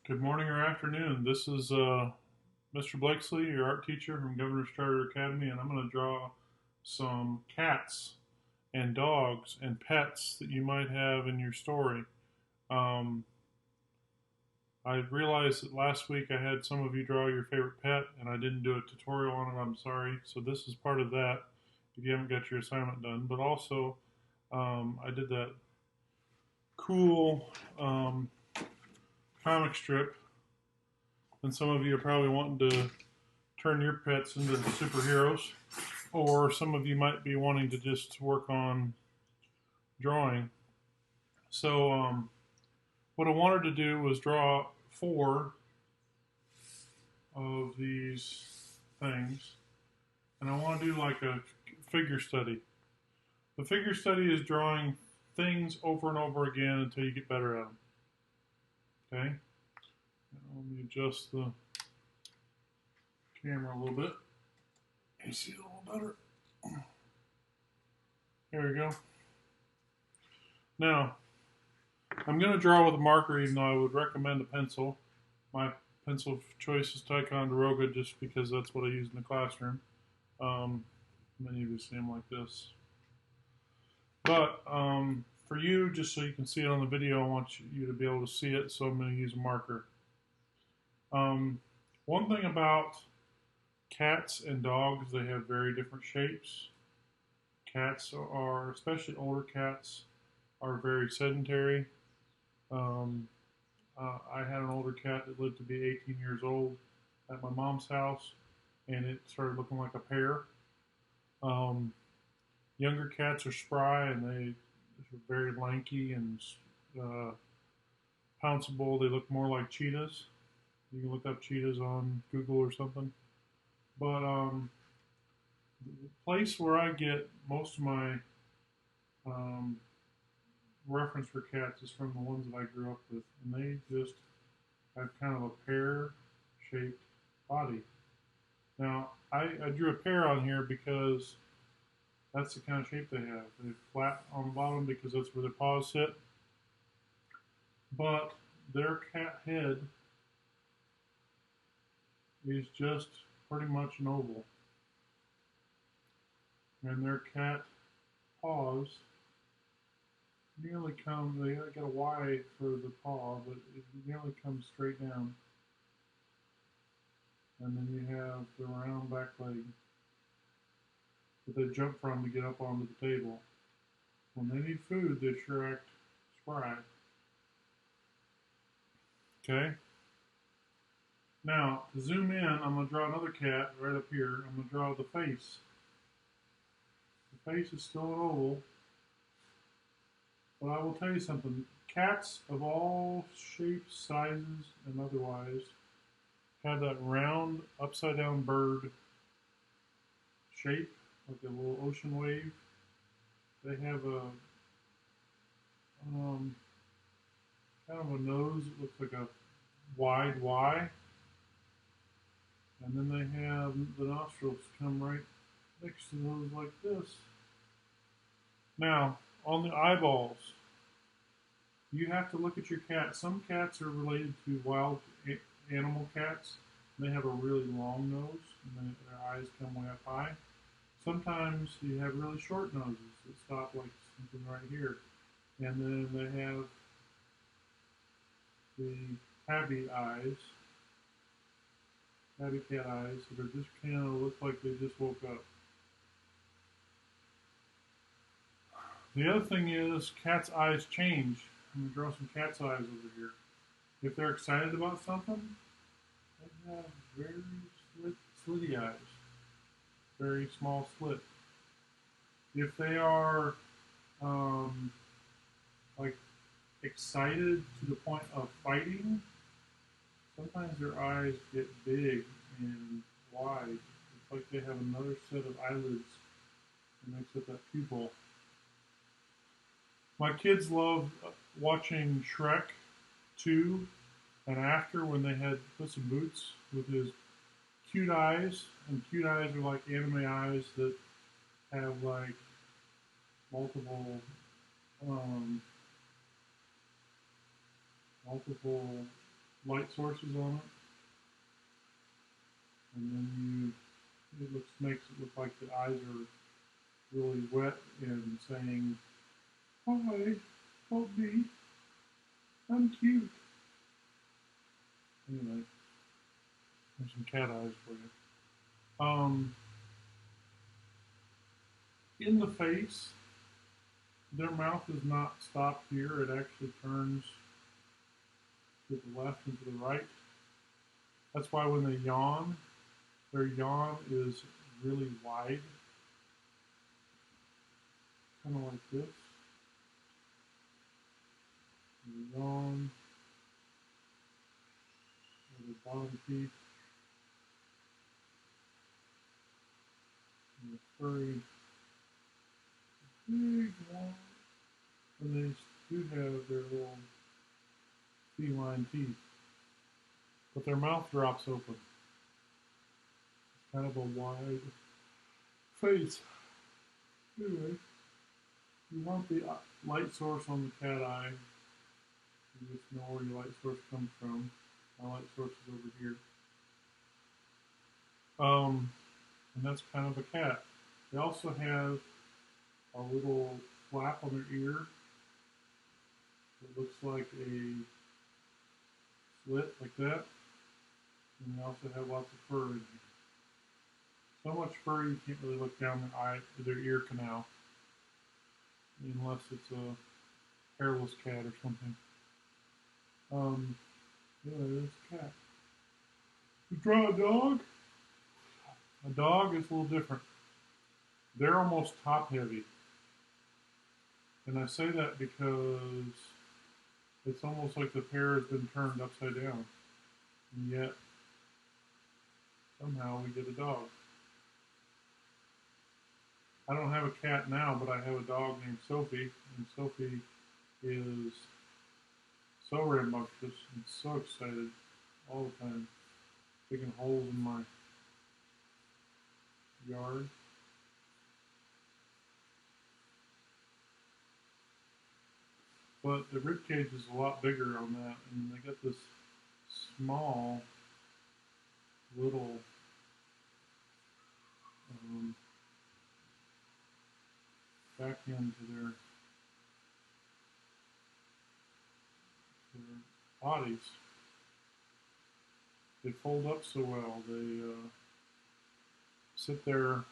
Good morning or afternoon. This is Mr. Blakesley, your art teacher from Governor's Charter Academy, and I'm going to draw some cats and dogs and pets that you might have in your story. Um, I realized that last week I had some of you draw your favorite pet, and I didn't do a tutorial on it. I'm sorry. So this is part of that if you haven't got your assignment done. But also, I did that cool comic strip, and some of you are probably wanting to turn your pets into superheroes, or some of you might be wanting to just work on drawing. So, what I wanted to do was draw four of these things, and I want to do like a figure study. The figure study is drawing things over and over again until you get better at them. Okay? Now, let me adjust the camera a little bit. You see it a little better. There we go. Now, I'm going to draw with a marker, even though I would recommend a pencil. My pencil of choice is Ticonderoga just because that's what I use in the classroom. Many of you see them like this. But for you, just so you can see it on the video, I want you to be able to see it, so I'm going to use a marker. One thing about cats and dogs, they have very different shapes. Cats are, especially older cats, are very sedentary. Um, I had an older cat that lived to be 18 years old at my mom's house, and it started looking like a pear. Um, Younger cats are spry, and they're very lanky and uh, pounceable. They look more like cheetahs. You can look up cheetahs on Google or something. But the place where I get most of my um, reference for cats is from the ones that I grew up with, and they just have kind of a pear-shaped body. Now, I drew a pear on here because that's the kind of shape they have. They're flat on the bottom because that's where their paws sit, but their cat head is just pretty much an oval, and their cat paws nearly come. They got a Y for the paw, but it nearly comes straight down. And then you have the round back leg that they jump from to get up onto the table. When they need food, they sure act spry. Okay? Now, to zoom in, I'm going to draw another cat right up here. I'm going to draw the face. The face is still an oval, but I will tell you something. Cats of all shapes, sizes, and otherwise have that round, upside down bird shape, like a little ocean wave. They have a um, kind of a nose that looks like a wide Y, and then they have the nostrils come right next to those like this. Now, on the eyeballs, you have to look at your cat. Some cats are related to wild animal cats. They have a really long nose, and their eyes come way up high. Sometimes you have really short noses that stop like something right here. And then they have the tabby eyes, tabby cat eyes that are just kind of look like they just woke up. The other thing is cats' eyes change. I'm going to draw some cat's eyes over here. If they're excited about something, they have very slitty eyes, very small slit. If they are um, like excited to the point of fighting, sometimes their eyes get big and wide. It's like they have another set of eyelids that makes up that pupil. My kids love watching Shrek 2 and after when they had Puss in Boots with his cute eyes, and cute eyes are like anime eyes that have like multiple um, multiple light sources on it, and then makes it look like the eyes are really wet and saying, "Hi, help me, I'm cute." Anyway, there's some cat eyes for you. In the face, their mouth is not stopped here. It actually turns to the left and to the right. That's why when they yawn, their yawn is really wide, kind of like this. And the yawn, and the bottom teeth, and the furry, big yawn. And they do have their little feline teeth, but their mouth drops open. It's kind of a wide face. Anyway, you want the light source on the cat eye. You just know where your light source comes from. My light source is over here. And that's kind of a cat. They also have a little flap on their ear. It looks like a slit like that. And they also have lots of fur in here. So much fur you can't really look down their ear canal. Unless it's a hairless cat or something. Yeah, it is a cat. You draw a dog? A dog is a little different. They're almost top heavy. And I say that because it's almost like the pear has been turned upside down. And yet, somehow we get a dog. I don't have a cat now, but I have a dog named Sophie. And Sophie is so rambunctious and so excited all the time, digging holes in my yard. But the rib cage is a lot bigger on that, and they got this small little back end to their bodies. They fold up so well. They sit there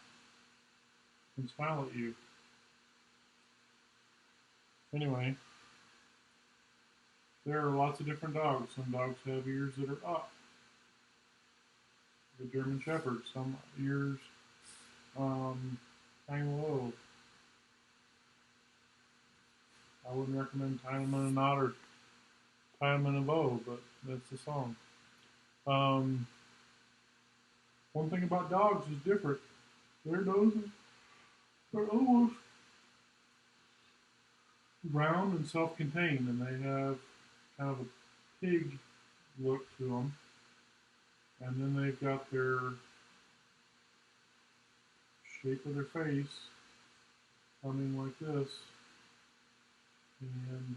and smile at you. Anyway, there are lots of different dogs. Some dogs have ears that are up. The German Shepherd, some ears hang low. I wouldn't recommend tying them in a knot or tie them in a bow, but that's the song. One thing about dogs is different. Their noses are almost round and self-contained, and they have kind of a pig look to them. And then they've got their shape of their face coming like this. And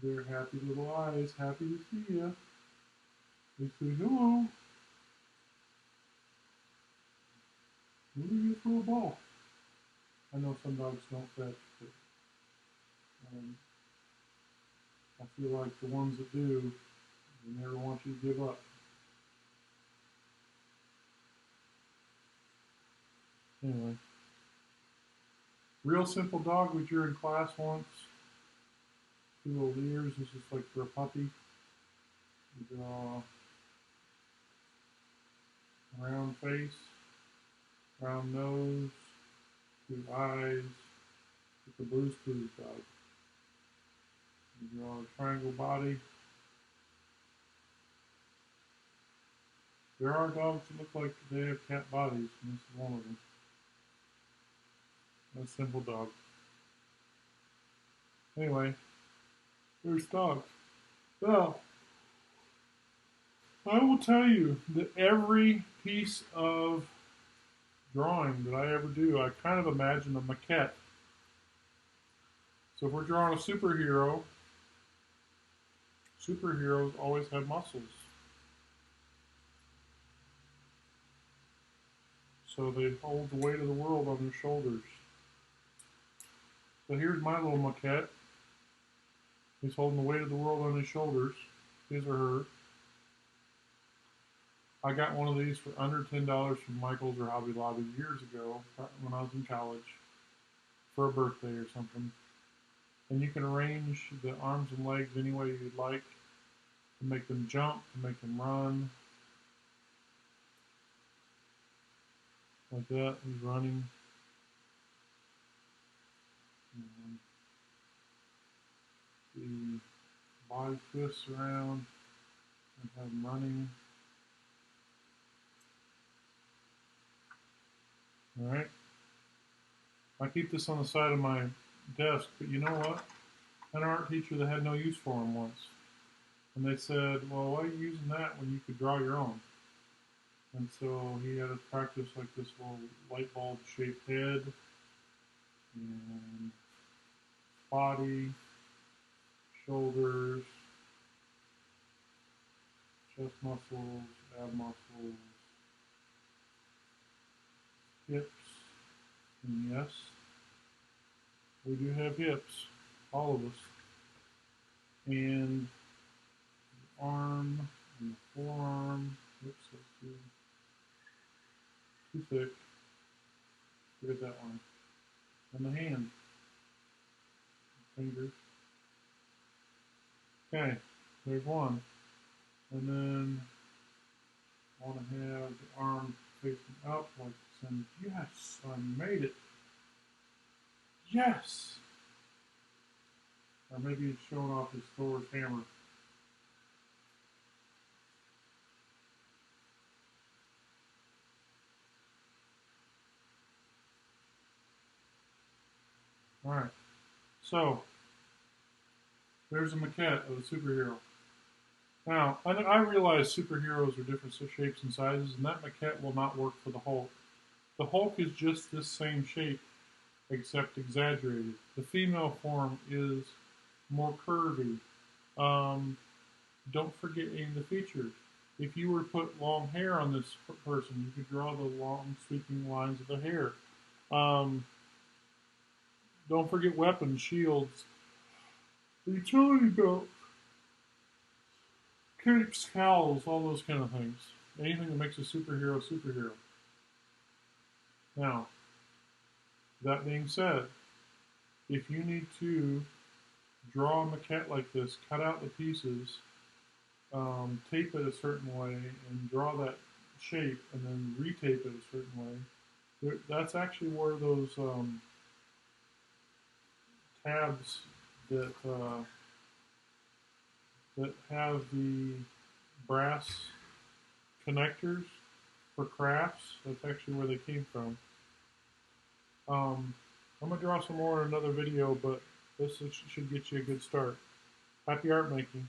their happy little eyes, happy to see you. They say, "Hello. What do you get for a ball?" I know some dogs don't fetch, but I feel like the ones that do, they never want you to give up. Anyway, real simple dog we drew in class once. 2 little ears. This is like for a puppy. You draw a round face, round nose, 2 eyes. It's a Blue's Clues dog. You draw a triangle body. There are dogs that look like they have cat bodies, and this is one of them. A simple dog. Anyway, there's dogs. Well, I will tell you that every piece of drawing that I ever do, I kind of imagine a maquette. So if we're drawing a superhero, Superheroes always have muscles. So they hold the weight of the world on their shoulders. So here's my little maquette. He's holding the weight of the world on his shoulders, his or her. I got one of these for under $10 from Michaels or Hobby Lobby years ago when I was in college for a birthday or something. And you can arrange the arms and legs any way you'd like to make them jump, to make them run. Like that, he's running. And the body twists around and have him running. Alright. I keep this on the side of my desk, but you know what? I had an art teacher that had no use for them once. And they said, well, why are you using that when you could draw your own? And so he had us practice like this little light bulb shaped head and body, shoulders, chest muscles, ab muscles, hips, and yes, we do have hips, all of us, and the arm and the forearm. Oops, that's too thick. Look at that one. And the hand, fingers. Okay, there's one. And then I want to have the arm facing up like this. And yes, I made it. Yes! Or maybe it's showing off his Thor's hammer. Alright, so there's a maquette of a superhero. Now, I realize superheroes are different shapes and sizes, and that maquette will not work for the Hulk. The Hulk is just this same shape, except exaggerated. The female form is more curvy. Don't forget any of the features. If you were to put long hair on this person, you could draw the long sweeping lines of the hair. Don't forget weapons, shields, utility belt, capes, cowls, all those kind of things. Anything that makes a superhero a superhero. Now, that being said, if you need to draw a maquette like this, cut out the pieces, tape it a certain way, and draw that shape, and then retape it a certain way, that's actually where those tabs that that have the brass connectors for crafts. That's actually where they came from. I'm going to draw some more in another video, but this should get you a good start. Happy art making.